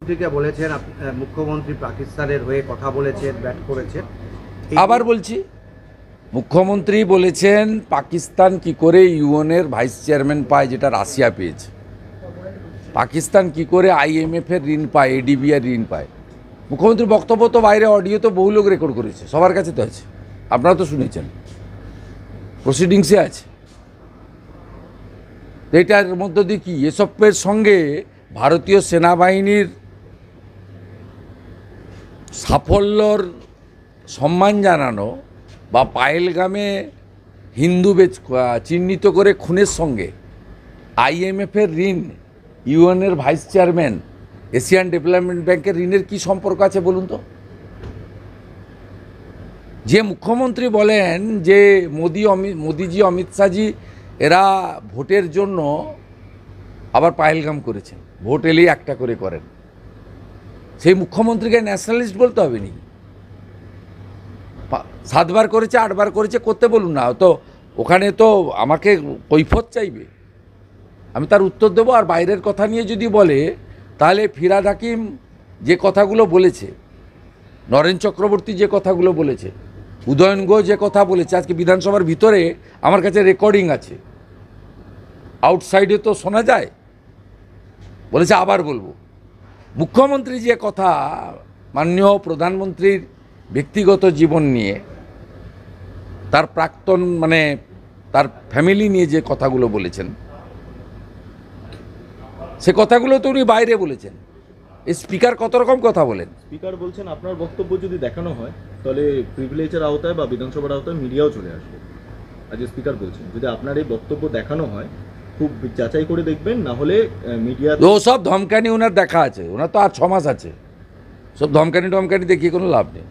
মুখ্যমন্ত্রীকে বলেছেন মুখ্যমন্ত্রী পাকিস্তানের হয়ে কথা বলেছেন, ব্যাট করেছেন। আবার বলছি, মুখ্যমন্ত্রী বলেছেন পাকিস্তান কি করে ইউএনের ভাইস চেয়ারম্যান পায় যেটা রাশিয়া পেয়েছে, পাকিস্তান কি করে আইএমএফের ঋণ পায়, এডিবিআর ঋণ পায়। মুখ্যমন্ত্রীর বক্তব্য তো বাইরে অডিও তো বহু লোক রেকর্ড করেছে, সবার কাছে তো আছে, আপনারা তো শুনেছেন, প্রসিডিংসে আছে। এটার মধ্য দিয়ে কি এসবের সঙ্গে ভারতীয় সেনাবাহিনীর সাফল্যর সম্মান জানানো বা পায়েলগামে হিন্দু চিহ্নিত করে খুনের সঙ্গে আইএমএফের ঋণ, ইউএনের ভাইস চেয়ারম্যান, এশিয়ান ডেভেলপমেন্ট ব্যাংকের ঋণের কি সম্পর্ক আছে বলুন তো? যে মুখ্যমন্ত্রী বলেন যে মোদিজি, অমিত শাহজি এরা ভোটের জন্য আবার পায়েলগাম করেছেন, ভোট এলেই একটা করে করেন, সেই মুখ্যমন্ত্রীকে ন্যাশনালিস্ট বলতে হবে নাকি? 7 বার করেছে, 8 বার করেছে, করতে বলুন না তো, ওখানে তো আমাকে কৈফত চাইবে, আমি তার উত্তর দেবো। আর বাইরের কথা নিয়ে যদি বলে, তাহলে ফিরহাদ হাকিম যে কথাগুলো বলেছে, নরেন চক্রবর্তী যে কথাগুলো বলেছে, উদয়ন ঘোষ যে কথা বলেছে, আজকে বিধানসভার ভিতরে আমার কাছে রেকর্ডিং আছে, আউটসাইডে তো শোনা যায়, বলেছে আবার বলবো। মুখ্যমন্ত্রী যে কথা মাননীয় প্রধানমন্ত্রীর ব্যক্তিগত জীবন নিয়ে, তার প্রাক্তন মানে তার ফ্যামিলি নিয়ে যে কথাগুলো বলেছেন, সে কথাগুলো তো উনি বাইরে বলেছেন। এই স্পিকার কত রকম কথা বলেন। স্পিকার বলছেন আপনার বক্তব্য যদি দেখানো হয় তাহলে প্রিভিলেজের আওতায় বা বিধানসভার আওতায় মিডিয়াও চলে আসবে। আজ স্পিকার বলছেন যদি আপনার এই বক্তব্য দেখানো হয় খুব যাচাই করে দেখবেন, না হলে মিডিয়া ও সব ধমকানি ওনার দেখা আছে, ওনার তো আর 6 মাস আছে, সব ধমকানি দেখিয়ে কোনো লাভ নেই।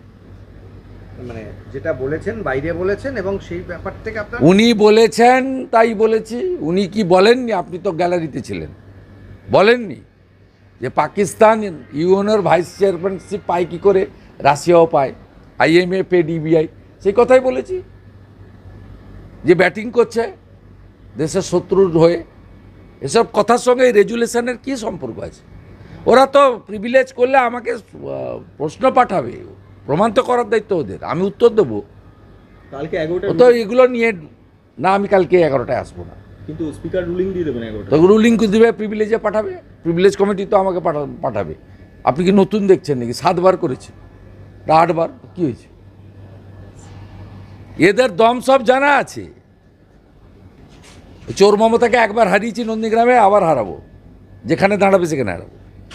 মানে যেটা বলেছেন বাইরে বলেছেন, এবং সেই ব্যাপার থেকে আপনার উনি বলেছেন তাই বলেছি। উনি কি বলেননি? আপনি তো গ্যালারিতে ছিলেন, বলেননি যে পাকিস্তান ইউএনের ভাইস চেয়ারম্যানশিপ পায় কী করে, রাশিয়াও পায়, আইএমএফ, এডিবিআই, সেই কথাই বলেছি। যে ব্যাটিং করছে দেশের শত্রুর হয়ে, এসব কথার সঙ্গে এই রেজুলেশনের কী সম্পর্ক আছে? ওরা তো প্রিভিলেজ করলে আমাকে প্রশ্ন পাঠাবে, প্রমাণ তো করার দায়িত্ব ওদের, আমি উত্তর দেবো। কালকে 11টা তো এগুলো নিয়ে না, আমি কালকে 11টায় আসবো না। কিন্তু স্পিকার রুলিং দিয়ে দেবেন 11টা। তো রুলিং দেবে, প্রিভিলেজে পাঠাবে, প্রিভিলেজ কমিটি তো আমাকে পাঠাবে। আপনি কি নতুন দেখছেন নাকি? 7 বার করেছে, 8 বার, কী হয়েছে? এদের দম সব জানা আছে। চোর মমতাকে একবার হারিয়েছি নন্দীগ্রামে, আবার হারাবো, যেখানে দাঁড়াবে সেখানে হারাবো।